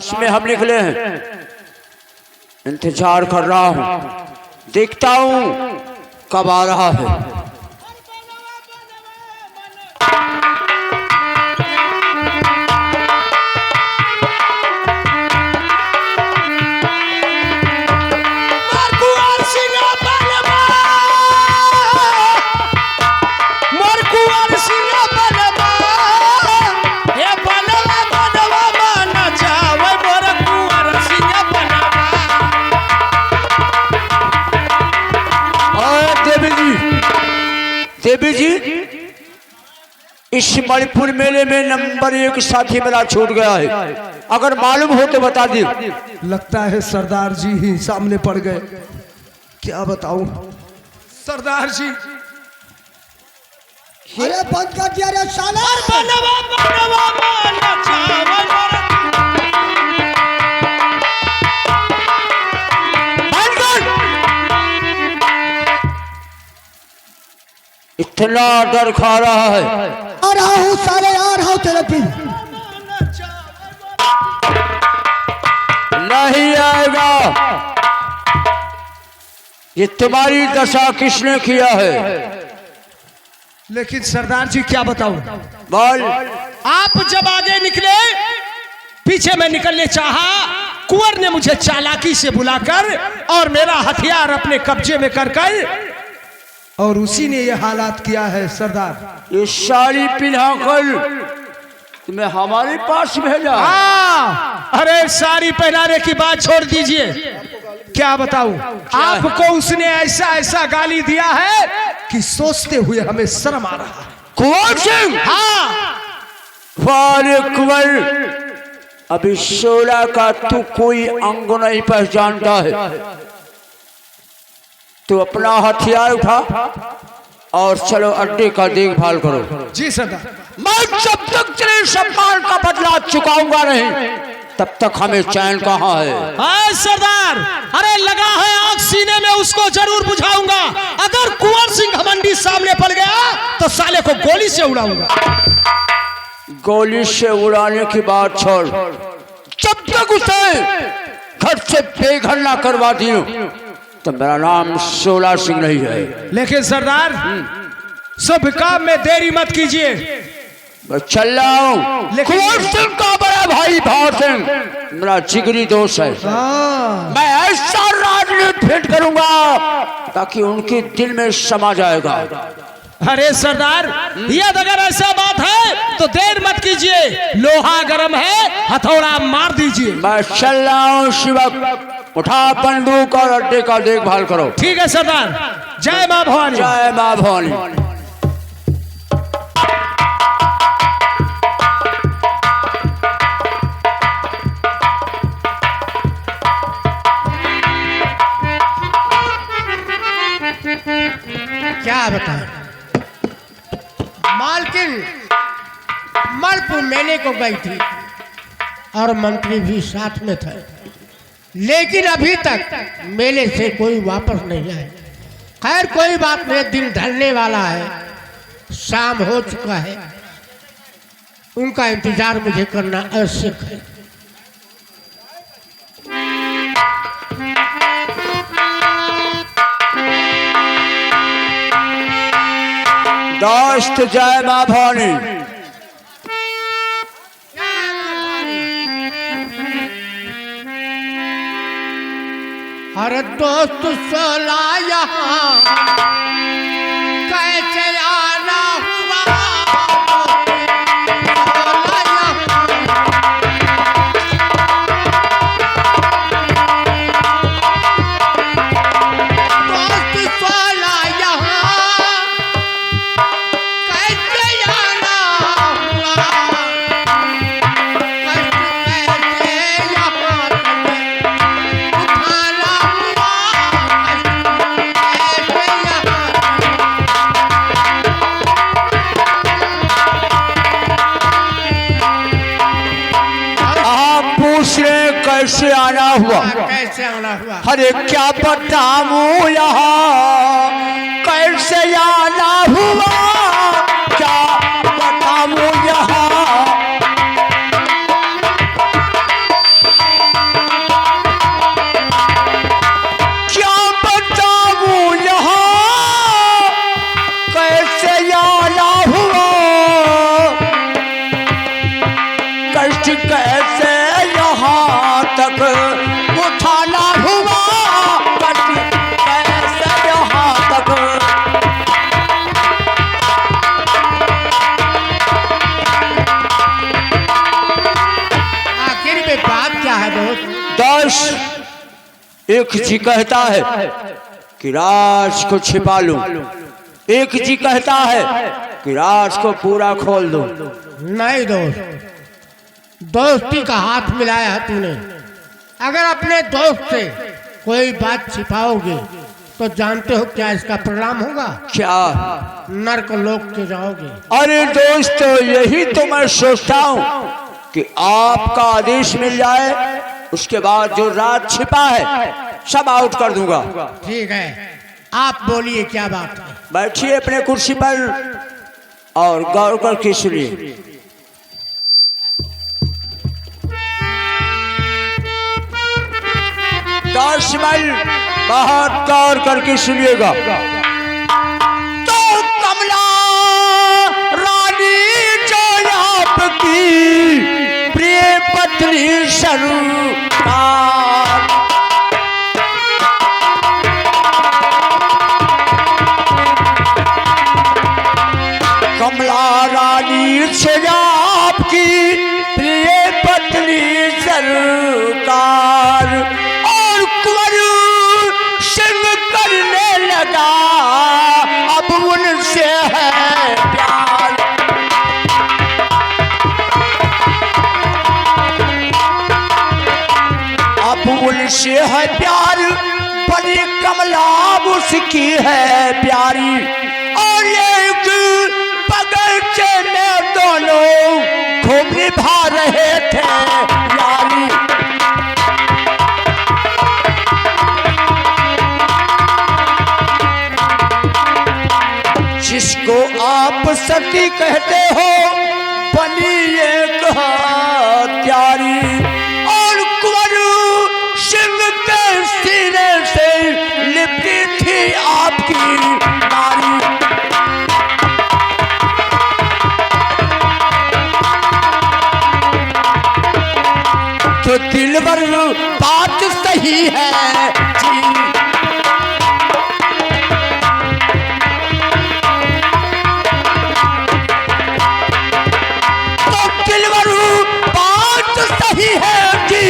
तलाश में हम निकले हैं। इंतजार कर रहा हूं, देखता हूं कब आ रहा है। देवी जी, इस मणिपुर मेले में नंबर 1 साथी मेरा छूट गया है, अगर मालूम हो तो बता दी। लगता है सरदार जी ही सामने पड़ गए। क्या बताऊं सरदार जी। अरे बंद कर दिया रे साला। इतना डर खा रहा है। आ रहा हूँ साले, आ रहा हूँ तेरे पिन। नहीं आएगा। ये तुम्हारी दशा किसने किया है? लेकिन सरदार जी क्या बताऊं। बोल। आप जब आगे निकले, पीछे में निकलने चाहा, कुंवर ने मुझे चालाकी से बुलाकर और मेरा हथियार अपने कब्जे में कर और उसी ने ये हालात किया है सरदार। ये साड़ी पिन्हाकर तुम्हें हमारे पास भेजा। अरे साड़ी पहनाने की बात छोड़ दीजिए, क्या बताऊं आपको, उसने ऐसा ऐसा गाली दिया है कि सोचते हुए हमें शर्म आ रहा है। कुंवर सिंह? हाँ। वारे कुंवर, अभी 16 का तू कोई अंग नहीं पहचानता है। तो अपना हथियार उठा और चलो अड्डे का देखभाल करो। जी सरदार। मैं जब तक तेरे सम्मान का बदला चुकाऊंगा नहीं, तब तक हमें चैन कहाँ है। हाँ सरदार, अरे लगा है आग सीने में, उसको जरूर बुझाऊंगा। अगर कुंवर सिंह घमंडी सामने पड़ गया तो साले को गोली से उड़ाऊंगा। गोली से उड़ाने की बात छोड़, जब तक उसे घर से बेघर ना करवा दियो तो मेरा नाम 16 सिंह नहीं है। लेकिन सरदार, सब काम में देरी मत कीजिए। मैं चल रहा हूँ। लेकिन कुंवर सिंह का बड़ा भाई भाव सिंह मेरा जिगरी दोस्त है। मैं ऐसा राजनीति भेंट करूंगा ताकि उनके दिल में समा जाएगा। अरे सरदार, यदि अगर ऐसा बात है तो देर मत कीजिए, लोहा गर्म है, हथौड़ा मार दीजिए। मैं चल रहा हूँ शिवक, उठा बंदूक और अड्डे का देखभाल करो। ठीक है सरदार। जय मां भवानी। जय मां भवानी। क्या बताएं, मालकिन मणिपुर मेले को गई थी और मंत्री भी साथ में थे, लेकिन अभी तक मेले से कोई वापस नहीं आए। खैर कोई बात नहीं, दिन ढलने वाला है, शाम हो चुका है, उनका इंतजार मुझे करना आवश्यक है। दोस्त जय मां भवानी। अरे दोस्त सोला यहाँ कैसे आना हुआ, दोस्त सोला यहाँ कैसे आना हुआ, कैसे यहाँ उठाना हुआ, कैसे आना हुआ? कैसे आना हुआ? अरे क्या बताऊं यहाँ कैसे आना हुआ, क्या बताऊं यहाँ। तक उठाना हुआ कटी कैसे यहाँ तक। आखिर में बात क्या है दोस्त? दोस्त एक जी कहता है कि राज को छिपा लूं, एक जी कहता है कि राज को पूरा खोल दूं। नहीं दोस्त, दोस्ती का हाथ मिलाया है तूने। अगर अपने दोस्त से कोई बात छिपाओगे तो जानते हो क्या इसका परिणाम होगा? क्या? नरक लोक के जाओगे। अरे दोस्त यही तो मैं सोचता हूँ कि आपका आदेश मिल जाए, उसके बाद जो राज छिपा है सब आउट कर दूंगा। ठीक है, आप बोलिए क्या बात है। बैठिए अपने कुर्सी पर और गौर करके सुनिए। दाशमल बहुत गौर करके सुनिएगा। तो कमला रानी जो आपकी प्रिय पत्नी सरकार, कमला रानी से आपकी प्रिय पत्नी सरकार, और कुंवर सिंह करने लगा अब उनसे है प्यार। अब उनसे है प्यार, बड़ी कमला उसकी है प्यारी, और एक बगीचे में दोनों खूब निभा रहे थे यारी। जिसको आप सती कहते हो बनी एक हत्यारी, और कुंवर सिंह के सीने से लिपटी थी आपकी नारी। तो दिलबर बात सही है जी, सही है जी,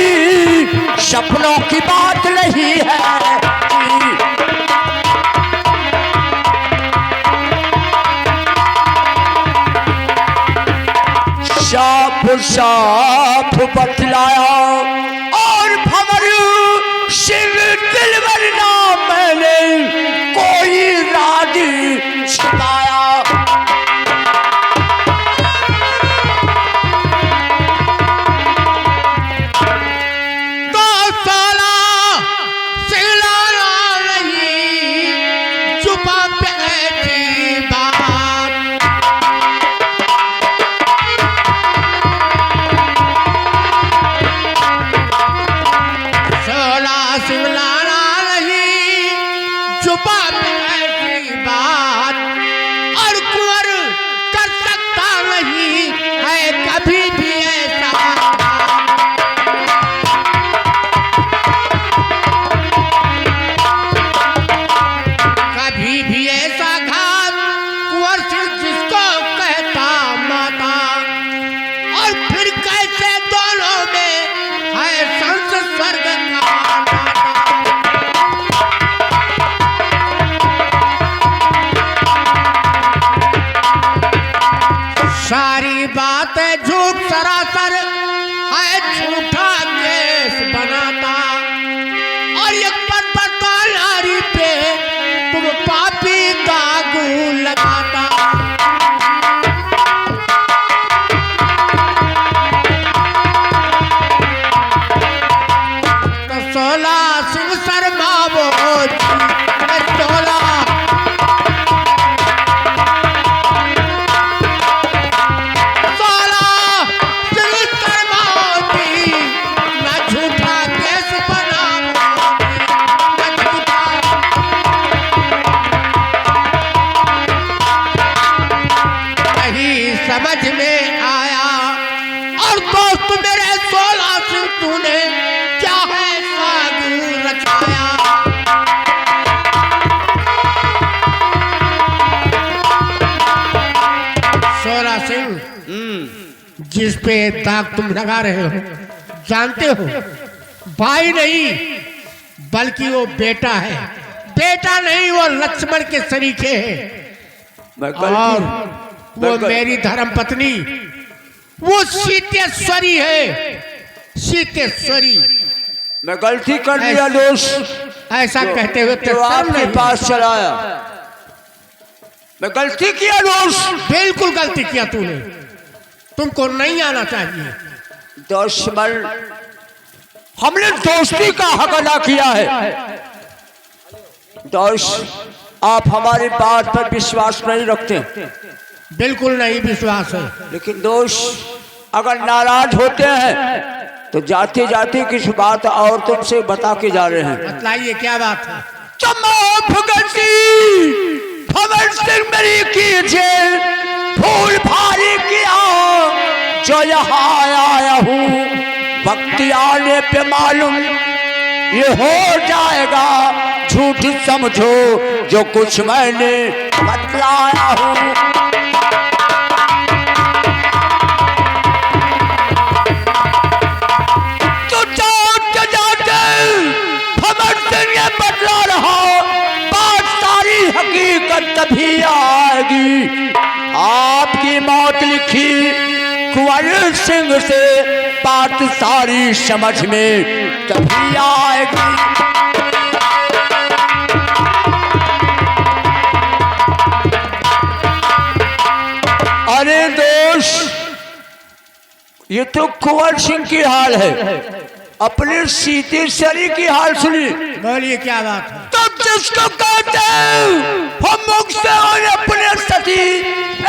सपनों की बात नहीं है जी। साफ साफ बतलाया और भंवर सिंह दिलबर नाम मैंने कोई राज छिपाया। पे दाग तुम लगा रहे हो, जानते हो भाई नहीं बल्कि वो बेटा है। बेटा नहीं, वो लक्ष्मण के सरीखे हैं। मैं और गलती वो मेरी धर्म पत्नी वो सीतेश्वरी है, सीतेश्वरी। मैं गलती कर दिया दोस्त, ऐसा कहते हुए तो आपके पास चलाया। मैं गलती किया दोस्त। बिल्कुल गलती किया तूने, तुमको नहीं आना चाहिए। दुश्मन, हमने दोस्ती का हक अदा किया है। दोस्त, आप हमारी बात पर विश्वास नहीं रखते। बिल्कुल नहीं विश्वास है। लेकिन दोस्त अगर नाराज होते हैं तो जाते जाते कुछ बात और तुमसे बता के जा रहे हैं। बतलाइए क्या बात है। खबर सिंह मेरी कीजिए, फूल भारी किया जो यहाँ आया हूँ, वक्त आने पे मालूम ये हो जाएगा। झूठ समझो जो कुछ मैंने बतलाया हूँ। बदला रहा बात, सारी हकीकत तभी आएगी। आपकी मौत लिखी कुंवर सिंह से, बात सारी समझ में तभी आएगी। अरे दोस्त, ये तो कुंवर सिंह की हाल है, अपने सीतेश्वरी की हाल सुनी। बोलिए क्या बात है। तब जिसको कहते हैं हम मुझसे और अपने सती,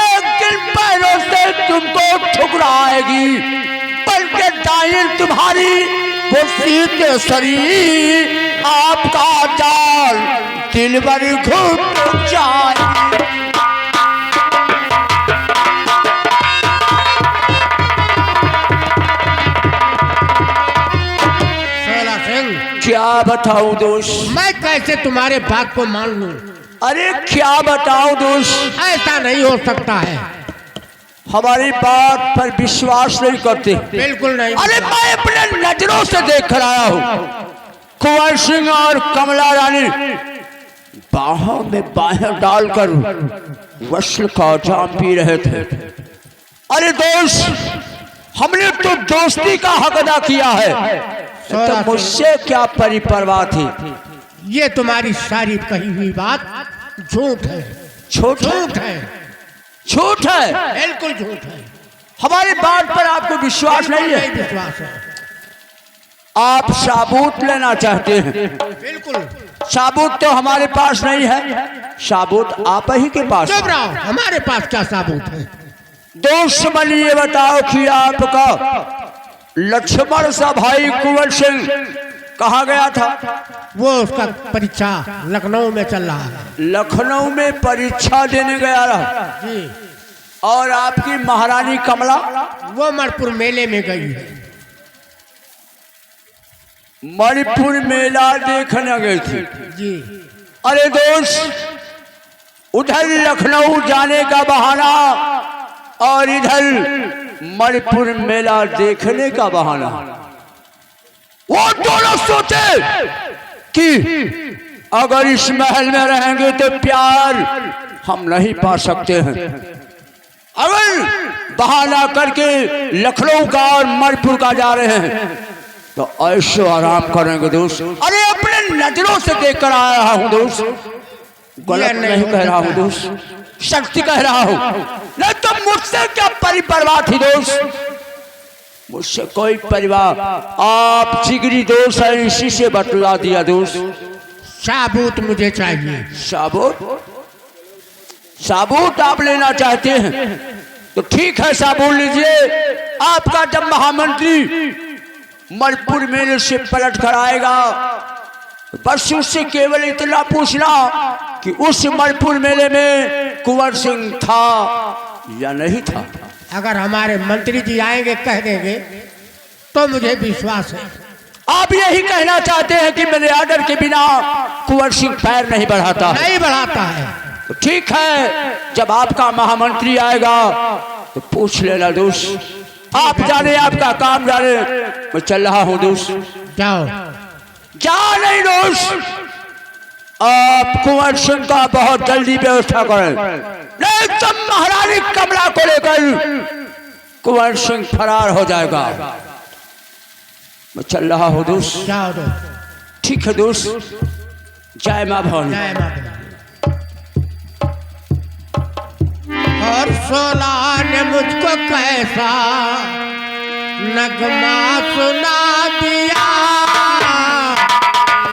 एक दिन पैरों से तुमको ठुकराएगी, बल्कि दाइन तुम्हारी वो सीतेश्वरी, आपका जाल दिल भर घुट जाएगी। क्या बताऊं दोस्त, मैं कैसे तुम्हारे बात को मान लूं। अरे क्या बताऊं दोस्त, ऐसा नहीं हो सकता है। हमारी बात पर विश्वास नहीं करते। बिल्कुल नहीं। अरे मैं अपने नजरों से देख कर आया हूँ, कुंवर सिंह और कमला रानी बाहों में बाहें डालकर वस्ल का जाम पी रहे थे। अरे दोस्त, हमने तो दोस्ती का हक अदा किया है, तो मुझसे क्या परिपरवाह थी। ये तुम्हारी सारी कही हुई बात झूठ है। झूठ है, झूठ है, बिल्कुल झूठ है। हमारी बात पर आपको विश्वास नहीं है। विश्वास है। आप साबूत लेना चाहते हैं। बिल्कुल। साबूत तो हमारे पास नहीं है, साबूत आप ही के पास। चुप रहो, हमारे पास क्या साबूत है। दुश्मन ये बताओ कि आपका लक्ष्मण सा भाई कुंवर सिंह कहाँ गया था। वो उसका परीक्षा लखनऊ में चल रहा है। लखनऊ में परीक्षा देने गया रहा जी। और आपकी महारानी कमला वो मणिपुर मेले में गई है। मणिपुर मेला देखने गई थी जी। अरे दोस्त, उधर लखनऊ जाने का बहाना और इधर मणिपुर मेला देखने का बहाना। वो दोनों सोचे कि अगर इस महल में रहेंगे तो प्यार हम नहीं पा सकते हैं, अगर बहाना करके लखनऊ का और मणिपुर का जा रहे हैं तो ऐशो आराम करेंगे दोस्त। अरे अपने नजरों से देख कर आ रहा हूं दोस्त, गलत नहीं कह रहा हूं दोस्त, सत्य कह रहा हूं। नहीं तो मुझसे क्या परिपरवाह थी दोस्त, मुझसे कोई परिवार। आप जिगरी दोस्त है, इसी से बतला दिया दोस्त। साबूत मुझे चाहिए। साबूत? साबूत आप लेना चाहते हैं तो ठीक है, साबूत लीजिए। आपका जब महामंत्री मणिपुर मेले से पलट कर आएगा, बस उससे केवल इतना पूछना कि उस मणिपुर मेले में कुंवर सिंह था या नहीं था। अगर हमारे मंत्री जी आएंगे कह देंगे तो मुझे विश्वास है। आप यही कहना चाहते हैं कि मेरे आर्डर के बिना कुंवर सिंह पैर नहीं बढ़ाता। नहीं बढ़ाता है। तो ठीक है, जब आपका महामंत्री आएगा तो पूछ लेना दोस्त, आप जाने, आपका काम जाने, मैं चल रहा हूँ दोस्त। जाओ। जा नहीं दोस्त, आप कुंवर सिंह का बहुत जल्दी व्यवस्था करें, नहीं तो महारानी कमला को लेकर कुंवर सिंह फरार हो जाएगा। मैं चल रहा हूँ दोस्त। जाओ दो। ठीक है दोस्त, जय माँ भवानी। जय माता दी। और सोला ने मुझको कैसा नगमा सुना दिया,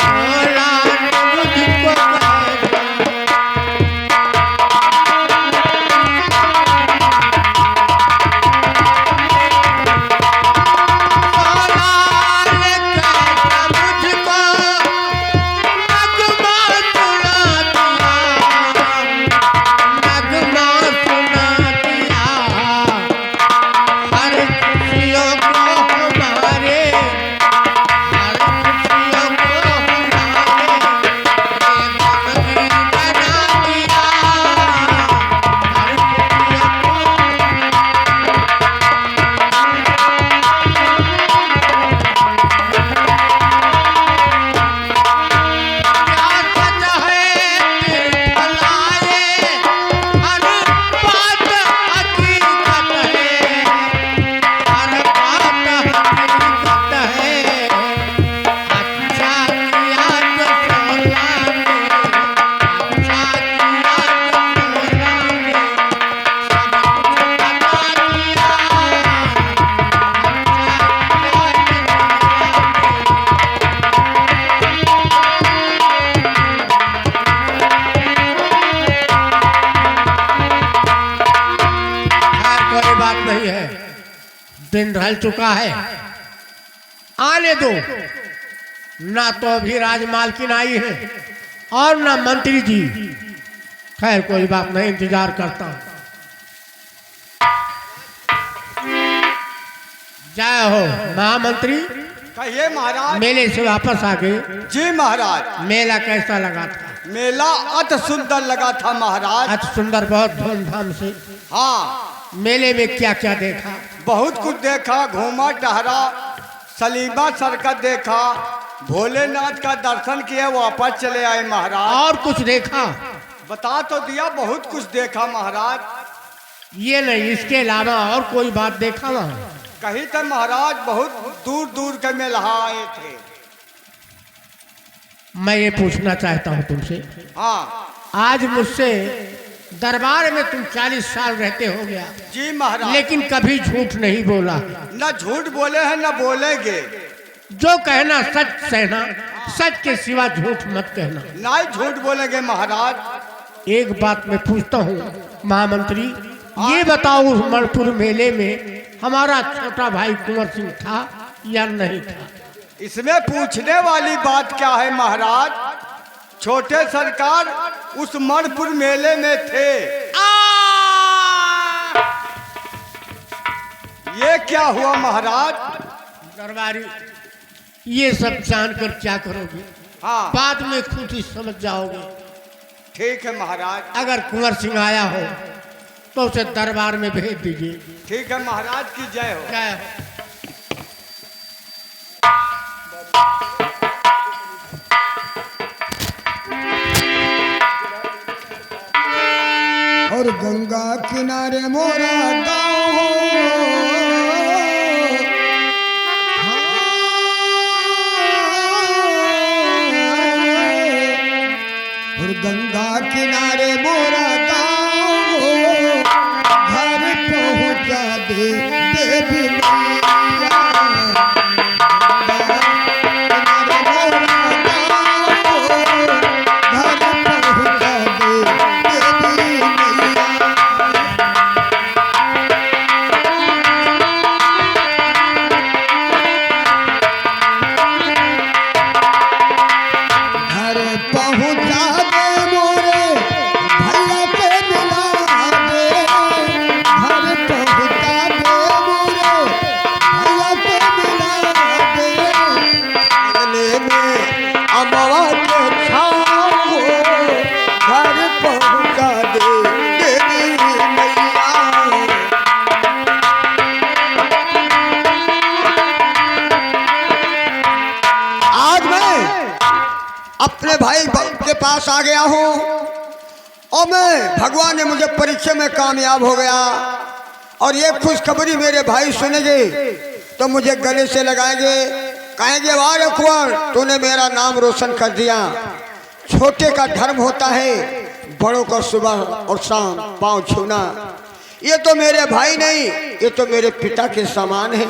सोला ने मुझको दिन ढल चुका है, आने दो। ना तो अभी राजमालकिन आई है और ना मंत्री जी। खैर कोई बात नहीं, इंतजार करता हूं। जय हो महामंत्री। कहिए महाराज। मेले से वापस आ गए? जी महाराज। मेला कैसा लगा था? मेला अति सुंदर लगा था महाराज। अति सुंदर, बहुत धूमधाम से। हाँ। मेले में क्या क्या देखा? बहुत कुछ देखा, घूमा टहरा, सलीमा सरकत देखा, भोलेनाथ का दर्शन किया, वापस चले आए महाराज। और कुछ देखा? बता तो दिया, बहुत कुछ देखा महाराज। ये नहीं, इसके अलावा और कोई बात देखा वहाँ? कहीं तो महाराज बहुत दूर दूर के मेला आए थे। मैं ये पूछना चाहता हूँ तुमसे। हाँ। आज मुझसे दरबार में तुम 40 साल रहते हो गया। जी महाराज। लेकिन कभी झूठ नहीं बोला। न झूठ बोले हैं न बोलेंगे। जो कहना सच कहना, सच के सिवा झूठ मत कहना। नहीं झूठ बोलेंगे महाराज। एक बात मैं पूछता हूँ महामंत्री, ये बताओ उस मणिपुर मेले में हमारा छोटा भाई कुंवर सिंह था या नहीं था? इसमें पूछने वाली बात क्या है महाराज? छोटे सरकार उस मणिपुर मेले में थे। ये क्या हुआ महाराज? दरबारी, ये सब जानकर क्या करोगे? हाँ। बाद में खुद ही समझ जाओगे। ठीक है महाराज। अगर कुंवर सिंह आया हो तो उसे दरबार में भेज दीजिए। ठीक है महाराज की जय हो। जय हो। और गंगा किनारे मोरा गाँव हो, और गंगा किनारे मोरा गाँव हो, घर पहुँचा दे देवी मैया। अपने भाई के पास आ गया हूँ और मैं भगवान ने मुझे परीक्षा में कामयाब हो गया और ये खुशखबरी मेरे भाई सुनेंगे तो मुझे गले से लगाएंगे, कहेंगे वाह रे कुंवर तूने मेरा नाम रोशन कर दिया। छोटे का धर्म होता है बड़ों का सुबह और शाम पांव छूना। ये तो मेरे भाई नहीं, ये तो मेरे पिता के समान है।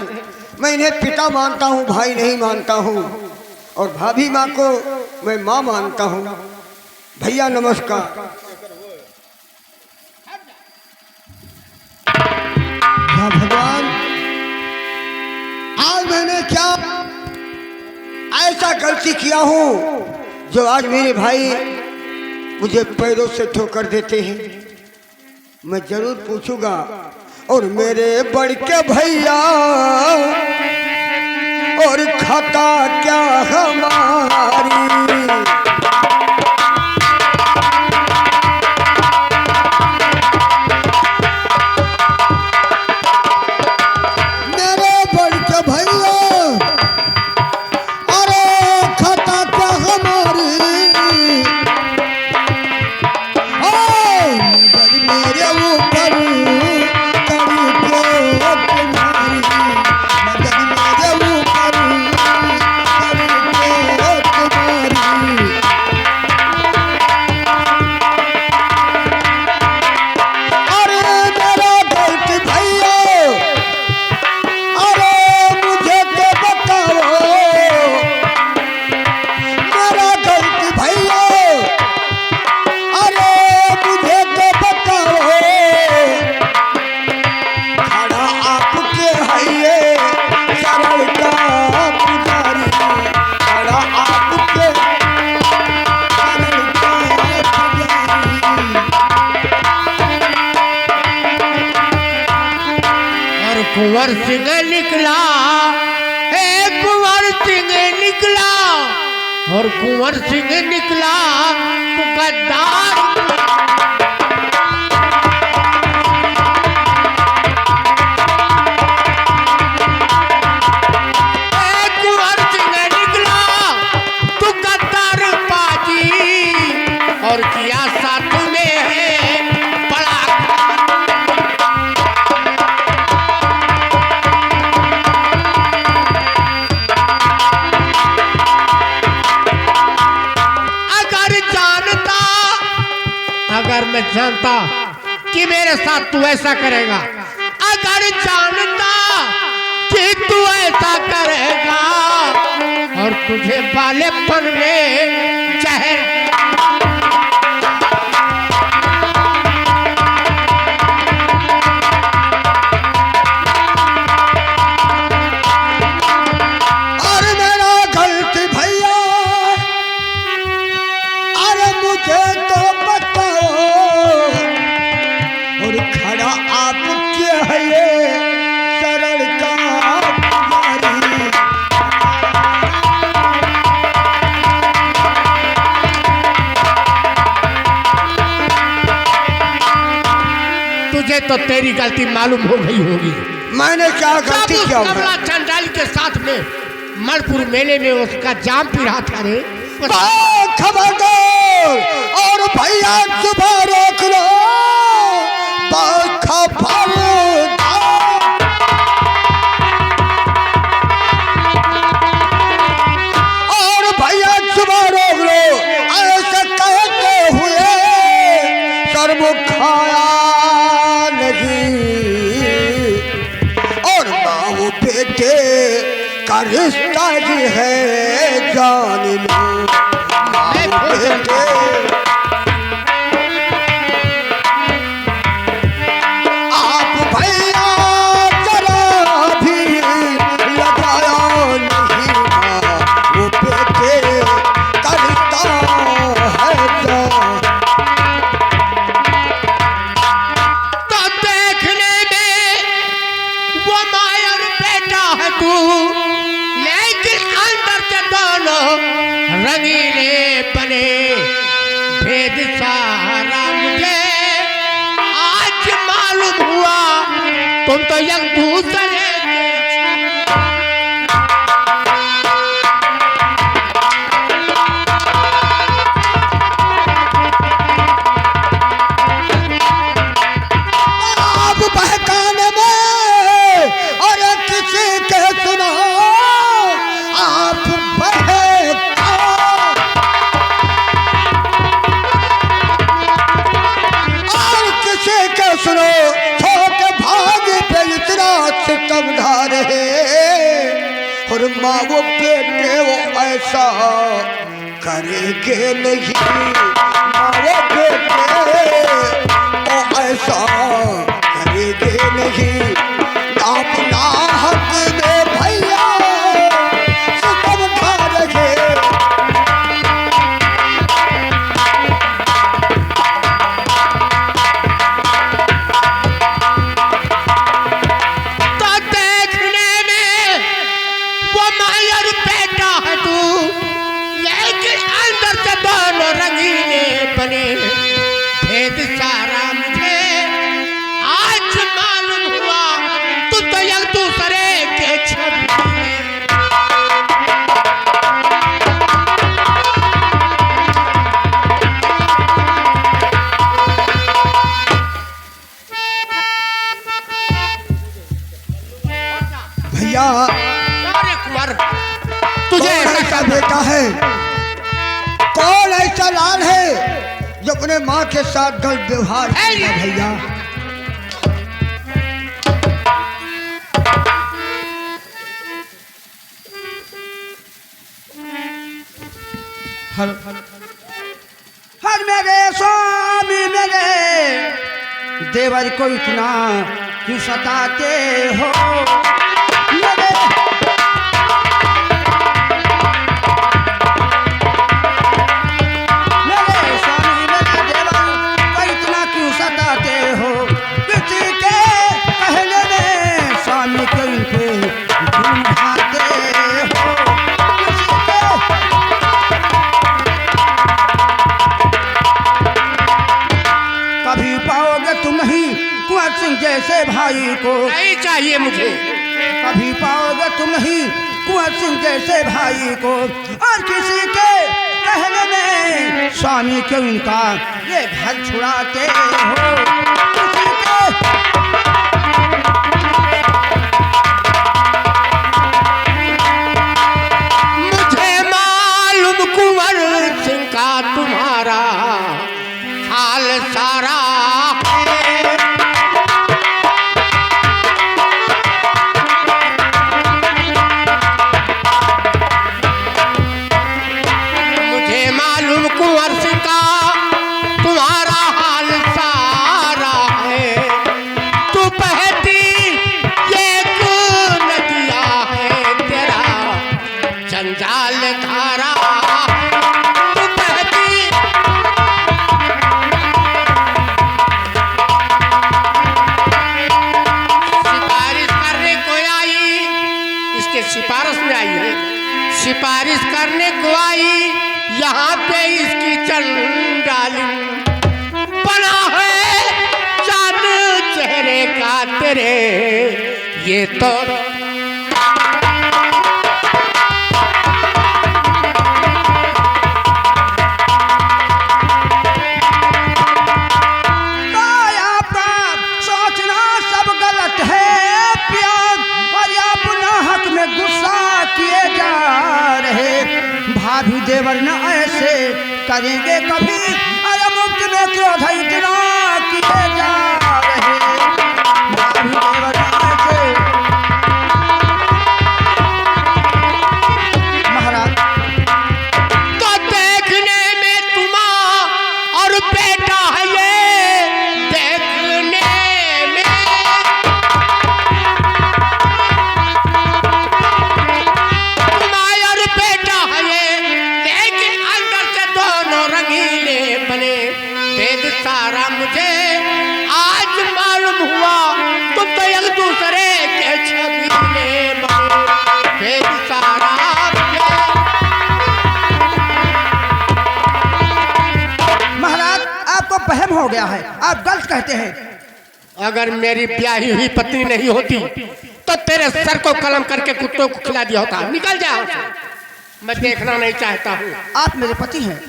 मैं इन्हें पिता मानता हूँ, भाई नहीं मानता हूँ। और भाभी माँ को मैं माँ मानता हूँ। भैया नमस्कार। हाँ भगवान, आज मैंने क्या ऐसा गलती किया हूँ जो आज मेरे भाई मुझे पैरों से ठोकर देते हैं। मैं जरूर पूछूंगा। और मेरे बड़के भैया और खाता क्या हमारी। मेरे बड़के भैया अरे खाता क्या हमारी। मगर मेरे ऊपर कड़ी को तुम्हारी। मगर मेरे ऊपर कड़ी को तुम्हारी। अरे मेरा गलती भैया अरे मुझे तो बताओ। मेरा गलती भैया अरे मुझे तो बताओ। खड़ा आपके हइये सरल का पुजारी। खड़ा आपके सरल का पुजारी। और कुंवर सिंह निकला, कुंवर सिंह निकला, और कुंवर सिंह निकला तो गद्दार। कुंवर सिंह निकला तो गद्दार बाजी, और किया साथ में है बड़ा। अगर मैं जानता कि मेरे साथ तू ऐसा करेगा, अगर जानता कि तू ऐसा करेगा और तुझे बालेपन में जहर। अरे मेरा गलती भैया अरे मुझे तो बताओ। और खड़ा आपके है ये सरल का पुजारी। तुझे तो तेरी गलती मालूम हो गई होगी। मैंने क्या गलती जब उस किया? कमला चंडाल के साथ में मणिपुर मेले में उसका जाम पी रहा था रे। खबरदार और भैया सुबह रोक लो। खबरदार और भैया सुबह रोक लो। ऐसे कहते हुए सरमुख खाया नहीं। और बाबू बेटे का रिश्ता जी है जान लो। बेटे आप भैया जरा भी लगाया नहीं। वो बेटे करता है जान। तो देखने में वो मायर बेटा है तू, लेकिन अंदर से दोनों रंगीले बने। भेद सारा मुझे आज मालूम हुआ, तुम तो एक दूसरे के। ऐसा करेंगे नहीं मरेंगे तो ऐसा करेंगे नहीं अपना हक में भैया सितम करेंगे। तो देखने में वो मायर बेटा है तू, लेकिन अंदर से दोनों रंगीने बने। भेद सारा मुझे आज मालूम हुआ, तू तो एक दूसरे के छवि है। भैया अरे कुंवर, तुझे कौन ऐसा ऐसा बेटा है, कौन ऐसा लाल है जो अपने माँ के साथ गलत व्यवहार किया भैया। हर मेरे स्वामी मेरे देवर को इतना क्यों सताते हो मेरे स्वामी मेरे देवर को इतना क्यों सताते हो। किसी के कहने में स्वामी को इनके क्यों भाते हो। किसी के कभी पाओगे तुम ही कुंवर सिंह जैसे भाई को, नहीं चाहिए मुझे। कभी पाओगे तुम ही कुंवर सिंह जैसे भाई को। और किसी के कहने में स्वामी क्यों इनका ये घर छुड़ाते हो। किसी के मुझे मालूम कुंवर सिंह का तुम्हारा हाल सारा है। मुझे मालूम कुंवर सिंह का तुम्हारा हाल सारा है। तू बहती एक नदिया है, तेरा जंजाल धारा। तू बहती सिफारिश करने को आई, इसके सिफारिश में आई है, सिफारिश करने को आई यहाँ पे इसकी चंडाली। बना है चांद चेहरे का तेरे, ये तो काया का सोचना सब गलत है प्यार, और आप ना हक में गुस्सा किए जा रहे। भाभी देवर न ऐसे करेंगे कभी, अरे मुफ्त में क्रोध इतना किए जा रहे। भाभी देवर न ऐसे महाराज तो देखने में तुमा और बेटा है ये, देखने में तुमा और बेटा है ये, लेकिन अंदर से दोनों रंगीले बने। भेद सारा मुझे आज मालूम हुआ, तुम तो एक दूसरे के छबीले बने। भेद सारा मुझे महाराज आपको वहम हो गया है, आप गलत कहते हैं। अगर मेरी ब्याही हुई पत्नी नहीं होती तो तेरे सर को कलम करके कुत्तों को खिला दिया होता। निकल जाओ, मैं देखना नहीं चाहता हूँ। आप मेरे पति हैं,